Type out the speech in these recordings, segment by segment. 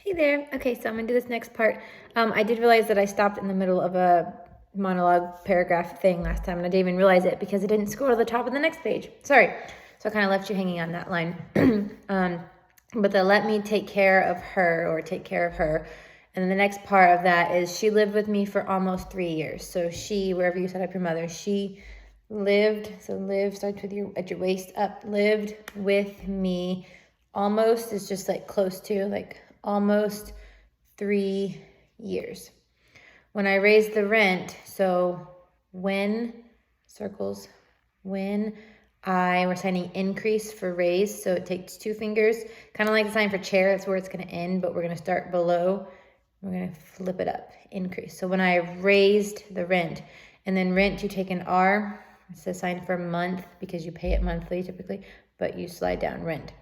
Hey there. Okay, so I'm gonna do this next part. I did realize that I stopped in the middle of a monologue paragraph thing last time, and I didn't even realize it because it didn't scroll to the top of the next page. Sorry. So I kind of left you hanging on that line. But the let me take care of her or take care of her. And then the next part of that is she lived with me for almost 3 years. So she, wherever you set up your mother, she lived, so live starts with your at your waist up, lived with me. Almost is just like close to, like almost 3 years. When I raised the rent, so when circles, when we're signing increase for raise, so it takes 2 fingers, kind of like the sign for chair, that's where it's going to end, but we're going to start below. We're going to flip it up, increase. So when I raised the rent, and then rent, you take an R, it's a sign for month because you pay it monthly typically, but you slide down rent.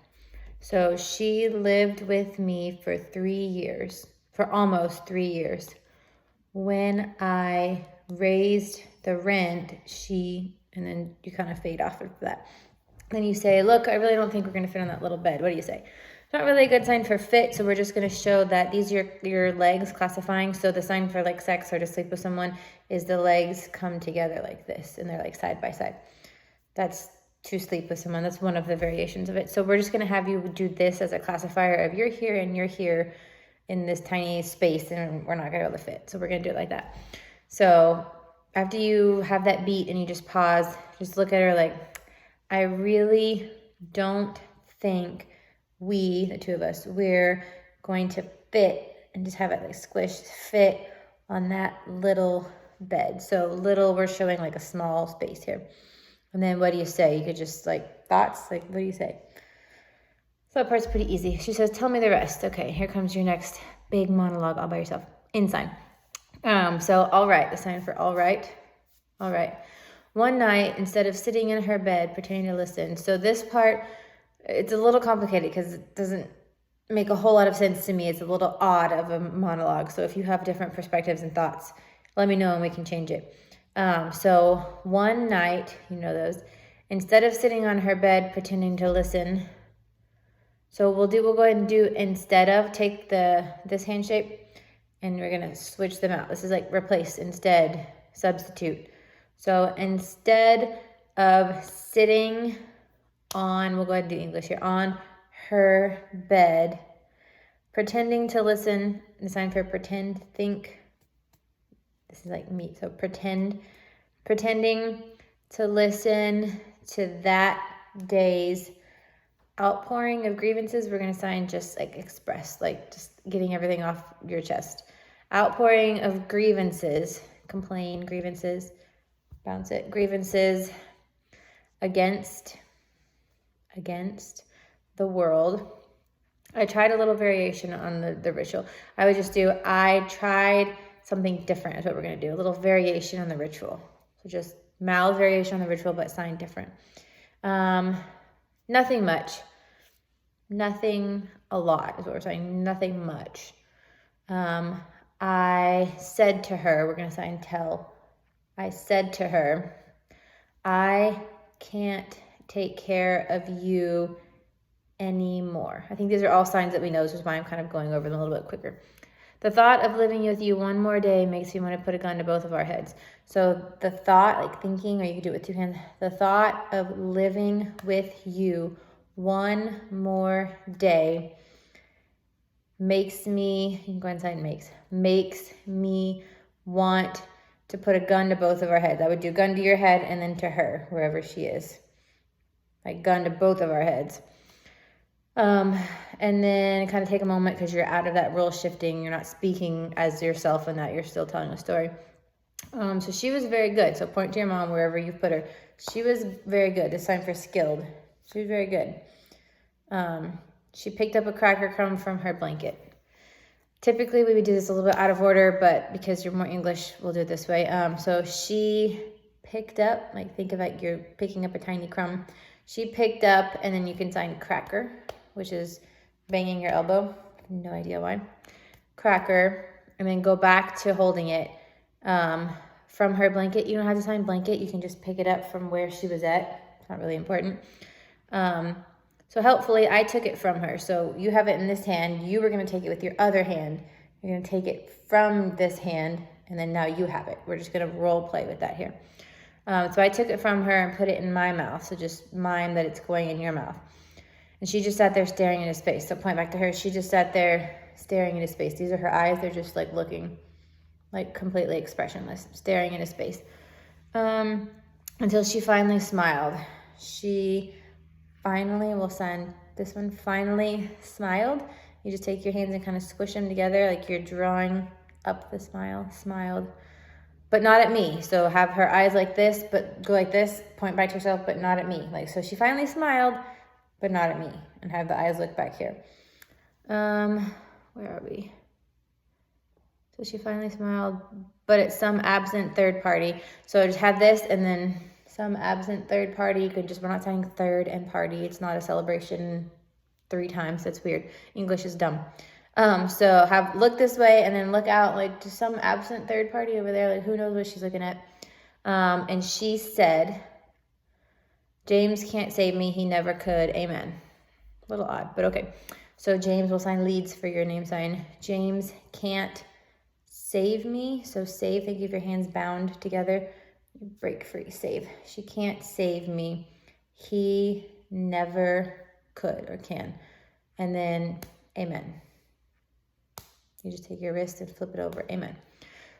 So she lived with me for 3 years, for almost 3 years. When I raised the rent, and then you kind of fade off of that. Then you say, look, I really don't think we're going to fit on that little bed. What do you say? It's not really a good sign for fit, so we're just going to show that these are your legs classifying. So the sign for like sex or to sleep with someone is the legs come together like this, and they're like side by side. That's to sleep with someone. That's one of the variations of it. So we're just going to have you do this as a classifier of you're here and you're here in this tiny space, and we're not going to be able to fit. So we're going to do it like that. So after you have that beat and you just pause, just look at her like, I really don't think we, the two of us, we're going to fit, and just have it like squished, fit on that little bed. So little, we're showing like a small space here. And then what do you say? You could just like thoughts, like what do you say? So that part's pretty easy. She says, tell me the rest. Okay, here comes your next big monologue all by yourself. In sign. So all right, the sign for all right. All right. One night, instead of sitting in her bed pretending to listen. So this part, it's a little complicated because it doesn't make a whole lot of sense to me. It's a little odd of a monologue. So if you have different perspectives and thoughts, let me know and we can change it. So one night, you know those, instead of sitting on her bed pretending to listen. So we'll go ahead and do instead of, take this hand shape, and we're gonna switch them out. This is like replace, instead, substitute. So instead of sitting on, we'll go ahead and do English here, on her bed, pretending to listen, the sign for pretend, think, this is like me, so pretending to listen to that day's outpouring of grievances. We're going to sign just like express, like just getting everything off your chest. Outpouring of grievances, complain, grievances, bounce it, grievances against the world. I tried a little variation on the ritual. I would just do, I tried something different is what we're going to do. A little variation on the ritual. So just mild variation on the ritual, but sign different. Nothing much. Nothing a lot is what we're saying. Nothing much. I said to her, we're going to sign tell. I said to her, I can't take care of you anymore. I think these are all signs that we know, which is why I'm kind of going over them a little bit quicker. The thought of living with you one more day makes me want to put a gun to both of our heads. So the thought, like thinking, or you can do it with 2 hands, the thought of living with you one more day makes me, you can go inside, makes me want to put a gun to both of our heads. I would do gun to your head and then to her, wherever she is. Like gun to both of our heads. And then kind of take a moment because you're out of that role shifting. You're not speaking as yourself in that you're still telling a story. So she was very good. So point to your mom wherever you've put her. She was very good. This time for skilled. She was very good. She picked up a cracker crumb from her blanket. Typically we would do this a little bit out of order, but because you're more English, we'll do it this way. So she picked up, like think of like you're picking up a tiny crumb. She picked up, and then you can sign cracker, which is banging your elbow. No idea why. Cracker, and then go back to holding it from her blanket. You don't have to sign blanket. You can just pick it up from where she was at. It's not really important. So helpfully, I took it from her. So you have it in this hand. You were going to take it with your other hand. You're going to take it from this hand, and then now you have it. We're just going to role play with that here. So I took it from her and put it in my mouth. So just mime that it's going in your mouth. And she just sat there staring into space. So point back to her. She just sat there staring into space. These are her eyes. They're just like looking like completely expressionless, staring into space. Until she finally smiled. She finally, we'll sign this one, finally smiled. You just take your hands and kind of squish them together like you're drawing up the smile, smiled. But not at me. So have her eyes like this, but go like this, point back to yourself, but not at me. Like, so she finally smiled, but not at me. And have the eyes look back here. Where are we? So she finally smiled, but it's some absent third party. So I just had this and then some absent third party. You could just, we're not saying third and party. It's not a celebration 3 times. That's weird. English is dumb. So have look this way and then look out like to some absent third party over there. Like who knows what she's looking at. And she said, James can't save me. He never could. Amen. A little odd, but okay. So James will sign leads for your name sign. James can't save me. So save, think of your hands bound together. Break free, save. She can't save me. He never could or can. And then amen. You just take your wrist and flip it over. Amen.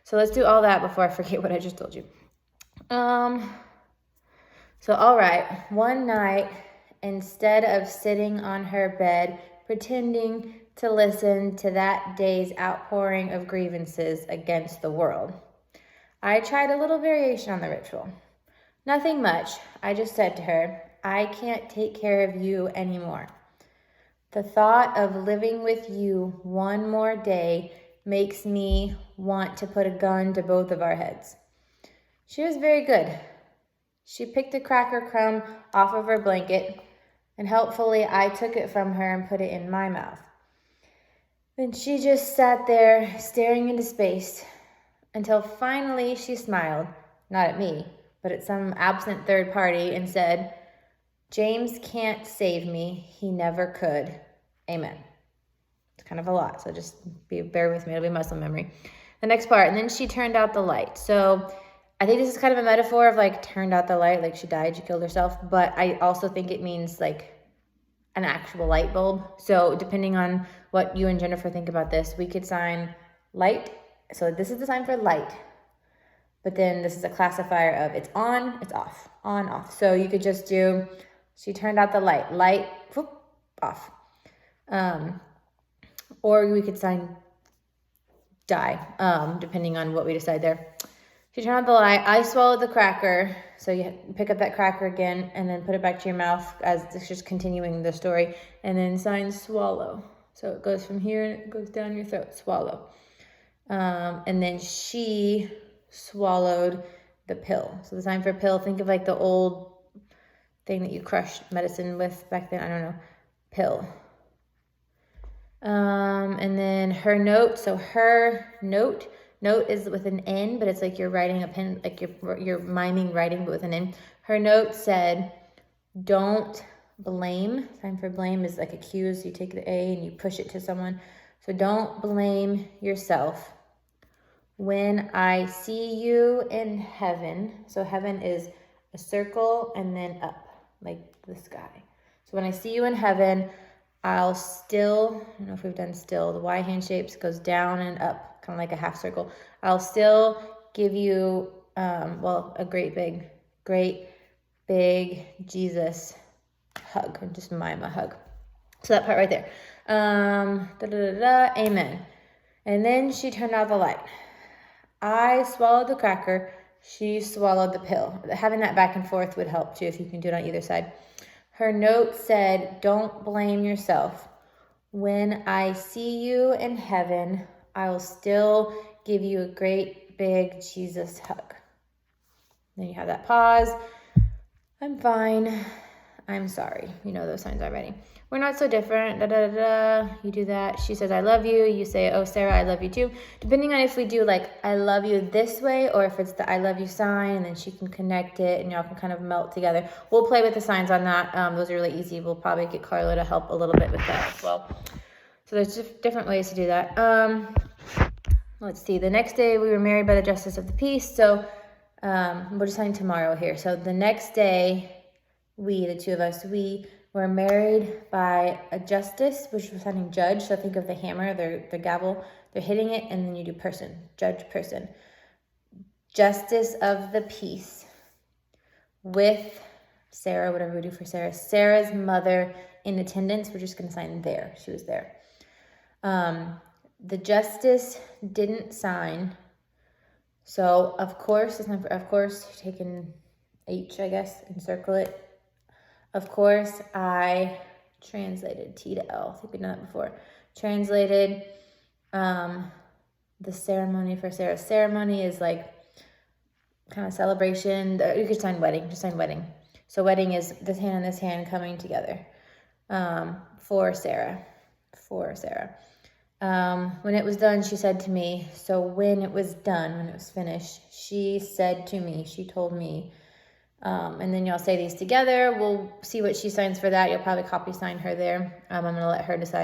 So let's do all that before I forget what I just told you. So all right, one night, instead of sitting on her bed, pretending to listen to that day's outpouring of grievances against the world, I tried a little variation on the ritual. Nothing much. I just said to her, I can't take care of you anymore. The thought of living with you one more day makes me want to put a gun to both of our heads. She was very good. She picked a cracker crumb off of her blanket, and helpfully I took it from her and put it in my mouth. Then she just sat there staring into space until finally she smiled, not at me, but at some absent third party, and said, James can't save me. He never could. Amen. It's kind of a lot, so just bear with me. It'll be muscle memory. The next part, and then she turned out the light. So I think this is kind of a metaphor of like turned out the light, like she died, she killed herself. But I also think it means like an actual light bulb. So depending on what you and Jennifer think about this, we could sign light. So this is the sign for light. But then this is a classifier of it's on, it's off, on, off. So you could just do, she turned out the light, light, whoop, off. Or we could sign die, depending on what we decide there. She turned out the light. I swallowed the cracker. So you pick up that cracker again and then put it back to your mouth as it's just continuing the story. And then sign swallow. So it goes from here and it goes down your throat, swallow. And then she swallowed the pill. So the sign for pill, think of like the old thing that you crushed medicine with back then. I don't know. Pill. And then her note. So her note is with an N, but it's like you're writing a pen, like you're miming writing, but with an N. Her note said, don't blame. Sign for blame is like accuse. You take the A and you push it to someone. So don't blame yourself. When I see you in heaven, so heaven is a circle and then up, like the sky. So when I see you in heaven, I'll still, I don't know if we've done still, the Y hand shapes goes down and up, kind of like a half circle. I'll still give you, a great big Jesus hug, or just mime a hug. So that part right there. Amen. And then she turned out the light. I swallowed the cracker. She swallowed the pill. Having that back and forth would help too if you can do it on either side. Her note said, don't blame yourself. When I see you in heaven, I will still give you a great big Jesus hug. Then you have that pause. I'm fine. I'm sorry. You know those signs already. We're not so different. Da, da, da, da. You do that. She says, I love you. You say, oh, Sarah, I love you too. Depending on if we do like, I love you this way, or if it's the I love you sign, and then she can connect it and y'all can kind of melt together. We'll play with the signs on that. Those are really easy. We'll probably get Carla to help a little bit with that as well. So there's just different ways to do that. Let's see. The next day we were married by the justice of the peace. So we're just signing tomorrow here. So the next day, the two of us, we were married by a justice, which was signing judge. So think of the hammer, the gavel. They're hitting it, and then you do person, judge, person. Justice of the peace with Sarah, whatever we do for Sarah. Sarah's mother in attendance. We're just going to sign there. She was there. The justice didn't sign. So, of course, it's not for, of course, take an H, I guess, and circle it. Of course, I translated T to L. I think we've done that before. Translated the ceremony for Sarah's ceremony is like kind of celebration. You could sign wedding, just sign wedding. So wedding is this hand and this hand coming together for Sarah. When it was done, she said to me, so when it was done, when it was finished, she said to me, she told me, and then y'all say these together. We'll see what she signs for that. You'll probably copy sign her there. I'm going to let her decide.